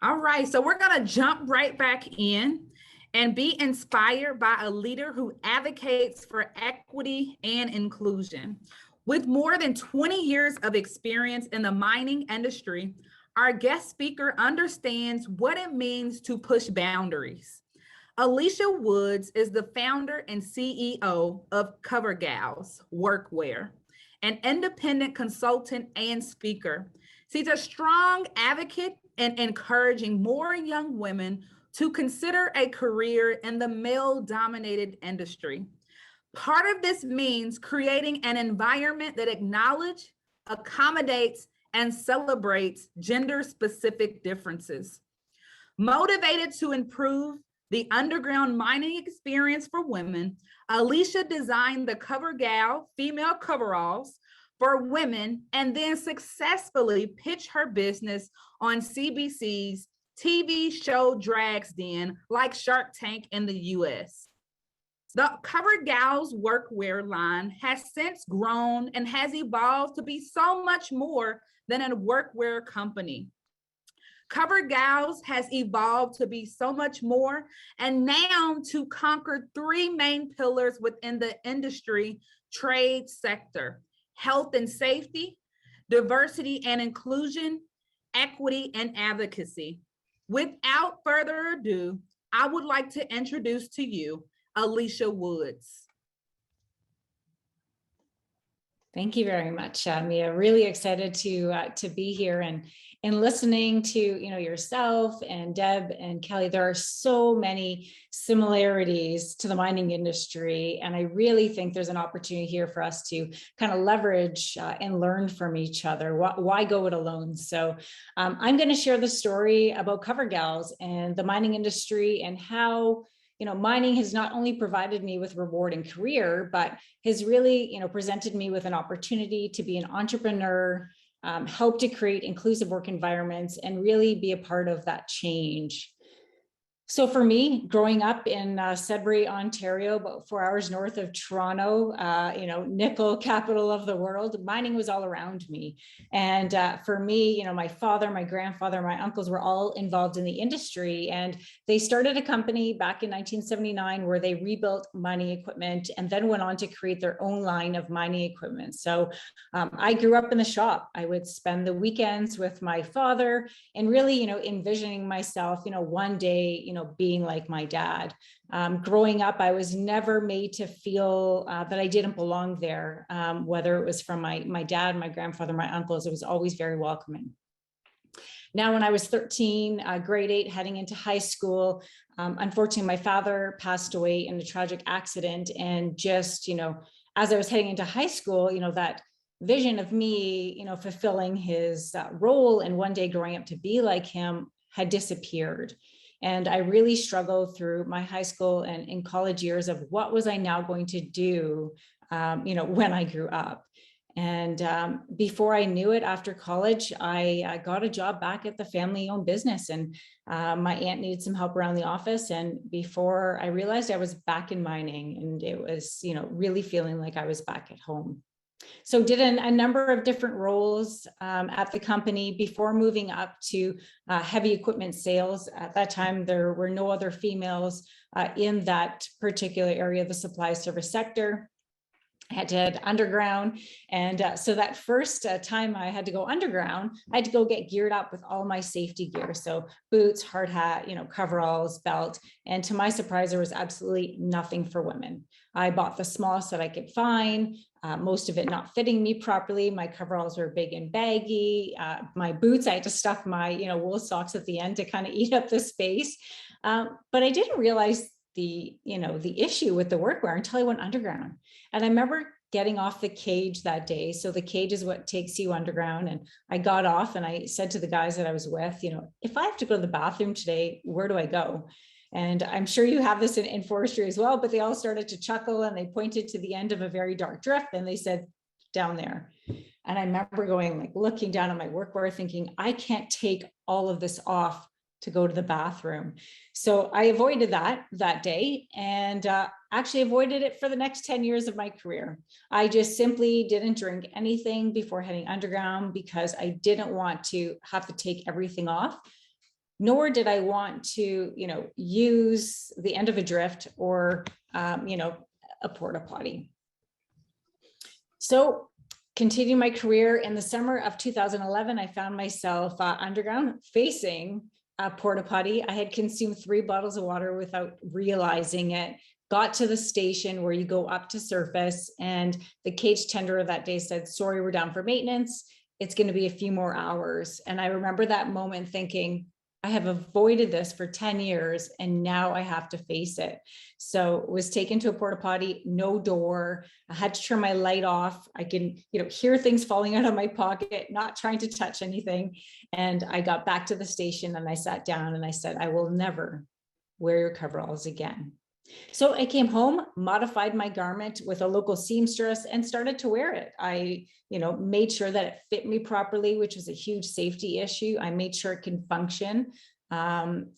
All right, so we're going to jump right back in and be inspired by a leader who advocates for equity and inclusion. With more than 20 years of experience in the mining industry, our guest speaker understands what it means to push boundaries. Alicia Woods is the founder and CEO of Covergalls Workwear, an independent consultant and speaker. She's a strong advocate and encouraging more young women to consider a career in the male-dominated industry. Part of this means creating an environment that acknowledges, accommodates, and celebrates gender-specific differences. Motivated to improve the underground mining experience for women, Alicia designed the Covergall female coveralls for women and then successfully pitched her business on CBC's TV show Drags Den, like Shark Tank in the US. The Covergalls workwear line has since grown and has evolved to be so much more than a workwear company. Covergalls has evolved to be so much more, and now to conquer three main pillars within the industry trade sector: health and safety, diversity and inclusion, equity and advocacy. Without further ado, I would like to introduce to you Alicia Woods. Thank you very much, Mia. Really excited to be here and listening to yourself and Deb and Kelly. There are so many similarities to the mining industry, and I really think there's an opportunity here for us to kind of leverage and learn from each other. Why go it alone? So I'm going to share the story about Covergalls and the mining industry and how mining has not only provided me with rewarding career, but has really, presented me with an opportunity to be an entrepreneur, help to create inclusive work environments, and really be a part of that change. So for me, growing up in Sudbury, Ontario, about 4 hours north of Toronto, nickel capital of the world, mining was all around me. And for me, my father, my grandfather, my uncles were all involved in the industry. And they started a company back in 1979 where they rebuilt mining equipment and then went on to create their own line of mining equipment. So I grew up in the shop. I would spend the weekends with my father and really, envisioning myself, one day, being like my dad. Growing up, I was never made to feel that I didn't belong there, whether it was from my dad, my grandfather, my uncles. It was always very welcoming. Now, when I was 13, grade 8, heading into high school, unfortunately, my father passed away in a tragic accident. And just, as I was heading into high school, that vision of me, fulfilling his role and one day growing up to be like him had disappeared. And I really struggled through my high school and in college years of what was I now going to do, when I grew up. And before I knew it, after college, I got a job back at the family-owned business, and my aunt needed some help around the office. And before I realized, I was back in mining, and it was, really feeling like I was back at home. So did a number of different roles at the company before moving up to heavy equipment sales. At that time, there were no other females in that particular area of the supply service sector. I had to head underground. And so that first time I had to go underground, I had to go get geared up with all my safety gear. So boots, hard hat, coveralls, belt. And to my surprise, there was absolutely nothing for women. I bought the smallest that I could find, most of it not fitting me properly. My coveralls were big and baggy. My boots, I had to stuff my, wool socks at the end to kind of eat up the space. But I didn't realize the issue with the workwear until I went underground. And I remember getting off the cage that day. So the cage is what takes you underground. And I got off and I said to the guys that I was with, if I have to go to the bathroom today, where do I go? And I'm sure you have this in forestry as well, but they all started to chuckle and they pointed to the end of a very dark drift and they said, down there. And I remember going, looking down at my workwear thinking, I can't take all of this off to go to the bathroom. So I avoided that day and actually avoided it for the next 10 years of my career. I just simply didn't drink anything before heading underground because I didn't want to have to take everything off nor did I want to, use the end of a drift or, a porta potty. So continuing my career, in the summer of 2011, I found myself underground facing a porta potty. I had consumed 3 bottles of water without realizing it. Got to the station where you go up to surface, and the cage tender that day said, "Sorry, we're down for maintenance. It's going to be a few more hours." And I remember that moment thinking, I have avoided this for 10 years and now I have to face it. So was taken to a porta potty, no door. I had to turn my light off. I can, hear things falling out of my pocket, not trying to touch anything. And I got back to the station and I sat down and I said, I will never wear your coveralls again. So I came home, modified my garment with a local seamstress and started to wear it. I, made sure that it fit me properly, which was a huge safety issue. I made sure it can function.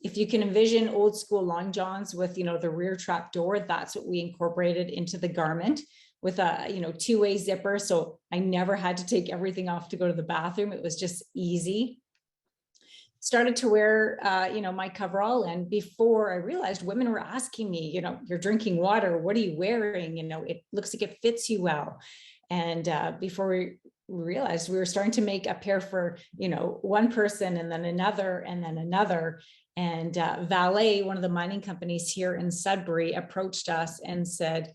If you can envision old school long johns with, the rear trap door, that's what we incorporated into the garment with a, 2-way zipper. So I never had to take everything off to go to the bathroom. It was just easy. Started to wear, my coverall. And before I realized, women were asking me, you're drinking water, what are you wearing? It looks like it fits you well. And before we realized, we were starting to make a pair for, one person and then another and then another. And Valet, one of the mining companies here in Sudbury, approached us and said,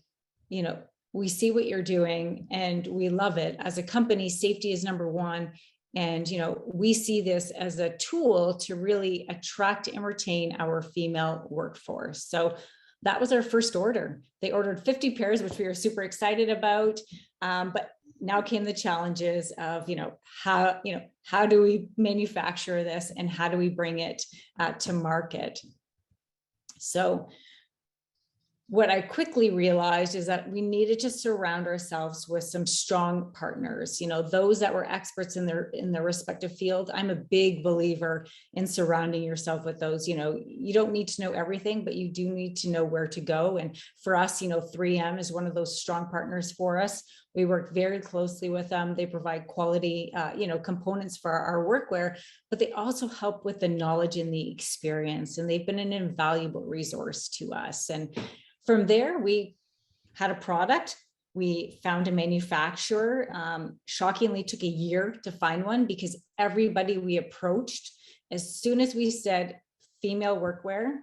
we see what you're doing and we love it. As a company, safety is number one. And, we see this as a tool to really attract and retain our female workforce. So that was our first order. They ordered 50 pairs, which we were super excited about. But now came the challenges of, how do we manufacture this and how do we bring it to market? So what I quickly realized is that we needed to surround ourselves with some strong partners, those that were experts in their respective field. I'm a big believer in surrounding yourself with those. You don't need to know everything, but you do need to know where to go. And for us, 3M is one of those strong partners for us. We work very closely with them. They provide quality, components for our workwear, but they also help with the knowledge and the experience. And they've been an invaluable resource to us. And from there, we had a product. We found a manufacturer. Shockingly, took a year to find one because everybody we approached, as soon as we said female workwear,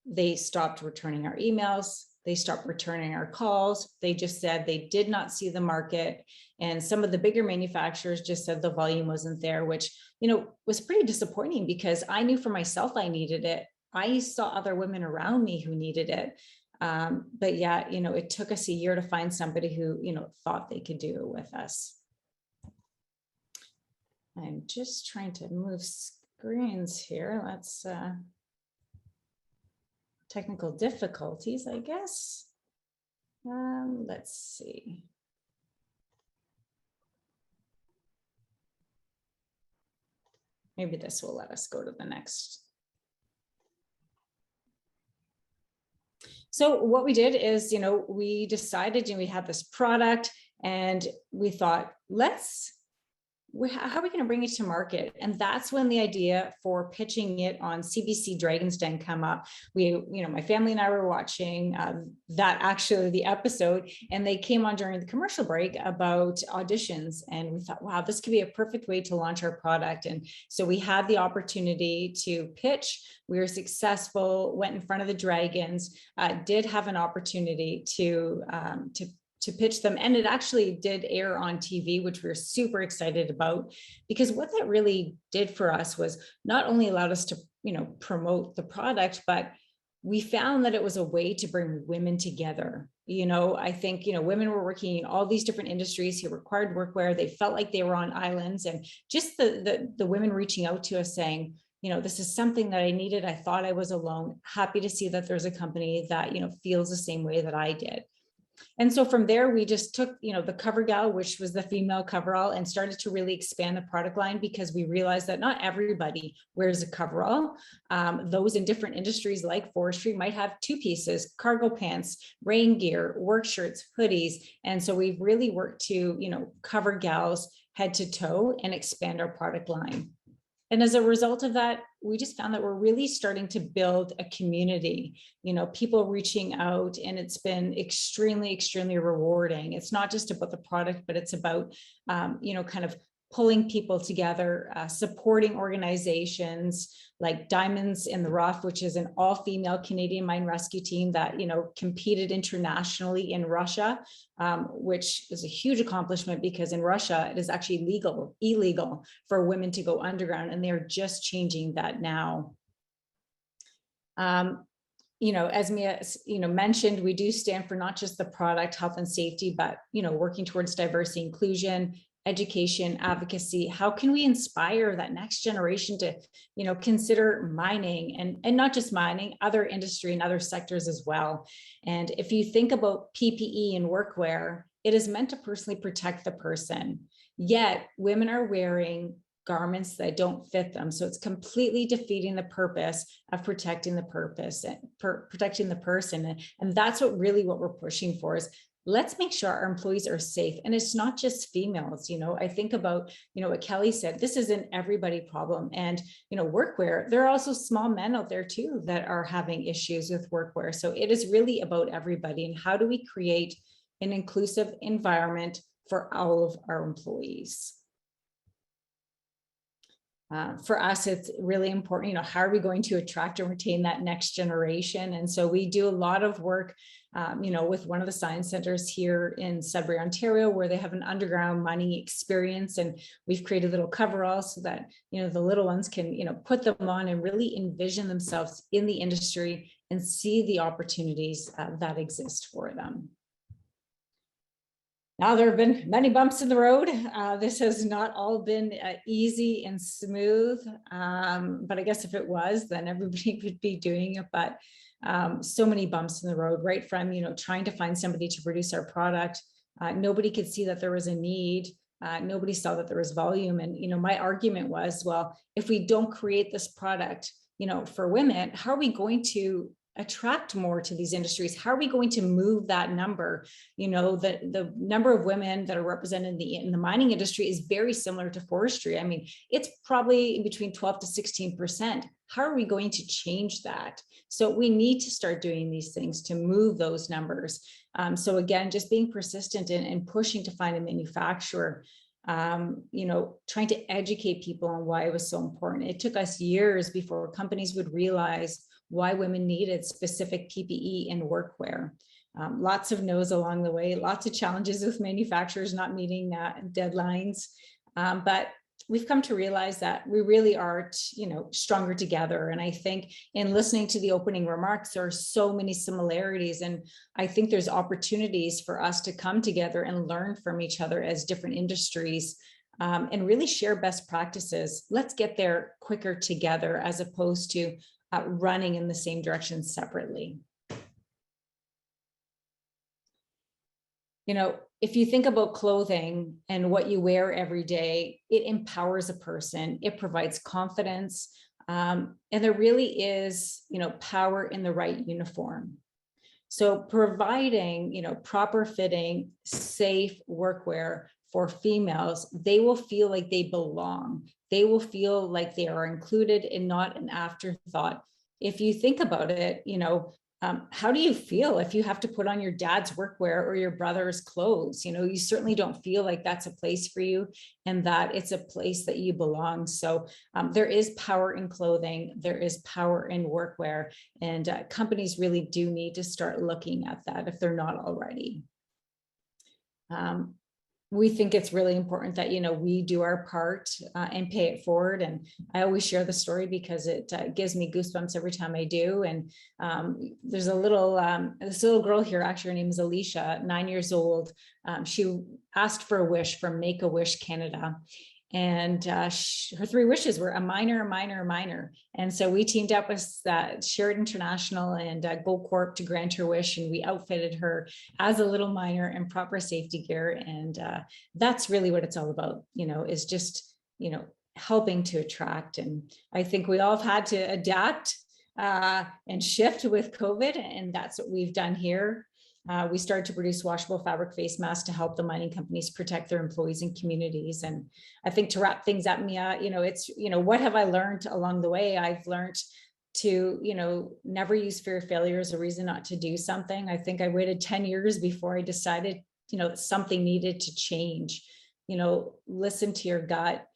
they stopped returning our emails. They stopped returning our calls. They just said they did not see the market. And some of the bigger manufacturers just said the volume wasn't there, which, was pretty disappointing because I knew for myself I needed it. I saw other women around me who needed it. But yeah, it took us a year to find somebody who, thought they could do it with us. I'm just trying to move screens here. Let's, technical difficulties, I guess. Let's see. Maybe this will let us go to the next. So what we did is, we decided, we had this product and we thought, how are we going to bring it to market? And that's when the idea for pitching it on CBC Dragon's Den come up. My family and I were watching the episode, and they came on during the commercial break about auditions. And we thought, wow, this could be a perfect way to launch our product. And so we had the opportunity to pitch. We were successful, went in front of the Dragons, did have an opportunity to pitch them. And it actually did air on TV, which we were super excited about, because what that really did for us was not only allowed us to, promote the product, but we found that it was a way to bring women together. I think, women were working in all these different industries who required workwear. They felt like they were on islands, and just the women reaching out to us saying, this is something that I needed. I thought I was alone. Happy to see that there's a company that, feels the same way that I did. And so from there, we just took, the Covergall, which was the female coverall, and started to really expand the product line because we realized that not everybody wears a coverall. Those in different industries like forestry might have 2 pieces: cargo pants, rain gear, work shirts, hoodies. And so we've really worked to, cover gals head to toe and expand our product line. And as a result of that, we just found that we're really starting to build a community, people reaching out, and it's been extremely, extremely rewarding. It's not just about the product, but it's about, kind of pulling people together, supporting organizations like Diamonds in the Rough, which is an all-female Canadian mine rescue team that, competed internationally in Russia, which is a huge accomplishment because in Russia, it is actually illegal for women to go underground, and they're just changing that now. As Mia, mentioned, we do stand for not just the product, health and safety, but, working towards diversity, inclusion, education, advocacy. How can we inspire that next generation to, consider mining and not just mining, other industry and other sectors as well? And if you think about PPE and workwear, it is meant to personally protect the person. Yet women are wearing garments that don't fit them. So it's completely defeating the purpose of protecting the protecting the person. And that's what we're pushing for is, let's make sure our employees are safe. And it's not just females. I think about, what Kelly said, this is an everybody problem. And, workwear, there are also small men out there too that are having issues with workwear. So it is really about everybody. And how do we create an inclusive environment for all of our employees? For us, it's really important, how are we going to attract and retain that next generation? And so we do a lot of work, with one of the science centers here in Sudbury, Ontario, where they have an underground mining experience. And we've created little coveralls so that, the little ones can, put them on and really envision themselves in the industry and see the opportunities that exist for them. Now, there have been many bumps in the road. This has not all been easy and smooth, but I guess if it was, then everybody would be doing it. But so many bumps in the road, right from, trying to find somebody to produce our product. Nobody could see that there was a need. Nobody saw that there was volume. And, my argument was, well, if we don't create this product, for women, how are we going to attract more to these industries? How are we going to move that number? The number of women that are represented in the mining industry is very similar to forestry. I mean, it's probably between 12 to 16%. How are we going to change that? So we need to start doing these things to move those numbers. So again, just being persistent and pushing to find a manufacturer, trying to educate people on why it was so important. It took us years before companies would realize why women needed specific PPE and workwear. Lots of no's along the way, lots of challenges with manufacturers not meeting deadlines. But we've come to realize that we really are, stronger together. And I think in listening to the opening remarks, there are so many similarities. And I think there's opportunities for us to come together and learn from each other as different industries, and really share best practices. Let's get there quicker together as opposed to running in the same direction separately. If you think about clothing and what you wear every day, it empowers a person, it provides confidence, and there really is, power in the right uniform. So providing, proper fitting, safe workwear for females, they will feel like they belong. They will feel like they are included and not an afterthought. If you think about it, how do you feel if you have to put on your dad's workwear or your brother's clothes? You certainly don't feel like that's a place for you and that it's a place that you belong. So there is power in clothing, there is power in workwear, and companies really do need to start looking at that if they're not already. We think it's really important that, we do our part and pay it forward. And I always share the story because it gives me goosebumps every time I do. And there's this little girl here, actually, her name is Alicia, 9 years old. She asked for a wish from Make-A-Wish Canada. And her three wishes were a miner, a miner, a miner. And so we teamed up with Shared International and Gold Corp to grant her wish. And we outfitted her as a little miner in proper safety gear. And that's really what it's all about, is just, helping to attract. And I think we all have had to adapt and shift with COVID. And that's what we've done here. We started to produce washable fabric face masks to help the mining companies protect their employees and communities. And I think to wrap things up, Mia, it's, what have I learned along the way? I've learned to, never use fear of failure as a reason not to do something. I think I waited 10 years before I decided, that something needed to change. Listen to your gut.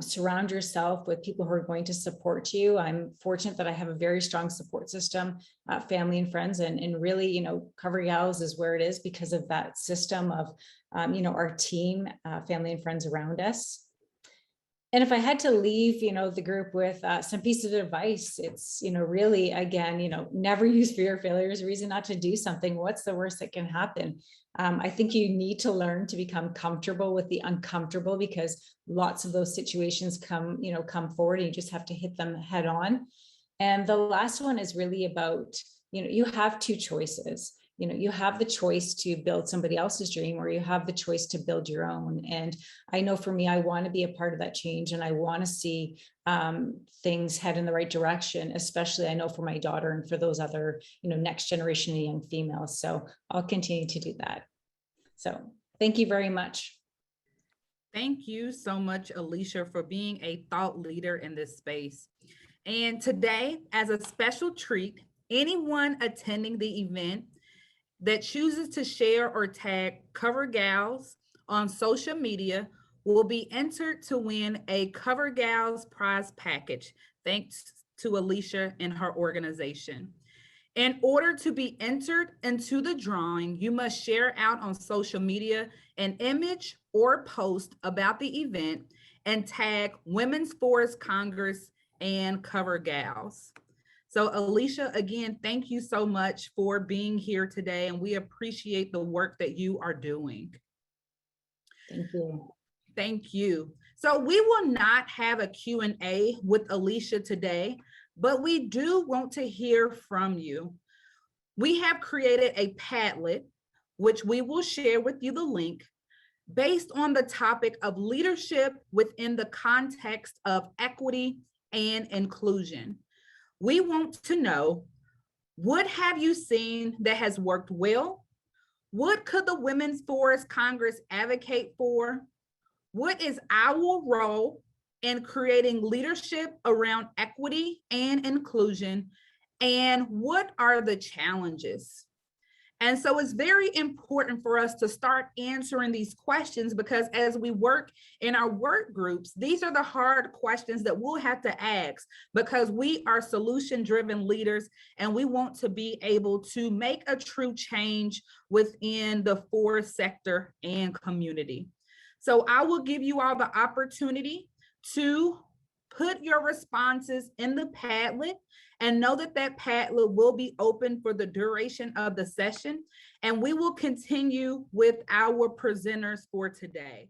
Surround yourself with people who are going to support you. I'm fortunate that I have a very strong support system, family and friends, and really, Covergalls is where it is because of that system of, our team, family and friends around us. And if I had to leave, the group with some pieces of advice, it's, really, again, never use fear of failure as a reason not to do something. What's the worst that can happen? I think you need to learn to become comfortable with the uncomfortable, because lots of those situations come forward, and you just have to hit them head on. And the last one is really about, you have two choices. You have the choice to build somebody else's dream, or you have the choice to build your own. And I know for me, I want to be a part of that change, and I want to see things head in the right direction, especially I know for my daughter and for those other, next generation of young females. So I'll continue to do that. So thank you very much. Thank you so much, Alicia, for being a thought leader in this space. And today, as a special treat, anyone attending the event that chooses to share or tag Covergalls on social media will be entered to win a Covergalls prize package, thanks to Alicia and her organization. In order to be entered into the drawing, you must share out on social media an image or post about the event and tag Women's Forest Congress and Covergalls. So Alicia, again, thank you so much for being here today, and we appreciate the work that you are doing. Thank you. Thank you. So we will not have a Q&A with Alicia today, but we do want to hear from you. We have created a Padlet, which we will share with you the link, based on the topic of leadership within the context of equity and inclusion. We want to know, what have you seen that has worked well? What could the Women's Forest Congress advocate for? What is our role in creating leadership around equity and inclusion? And what are the challenges? And so it's very important for us to start answering these questions, because as we work in our work groups, these are the hard questions that we'll have to ask, because we are solution-driven leaders and we want to be able to make a true change within the forest sector and community. So I will give you all the opportunity to put your responses in the Padlet, and know that that Padlet will be open for the duration of the session. And we will continue with our presenters for today.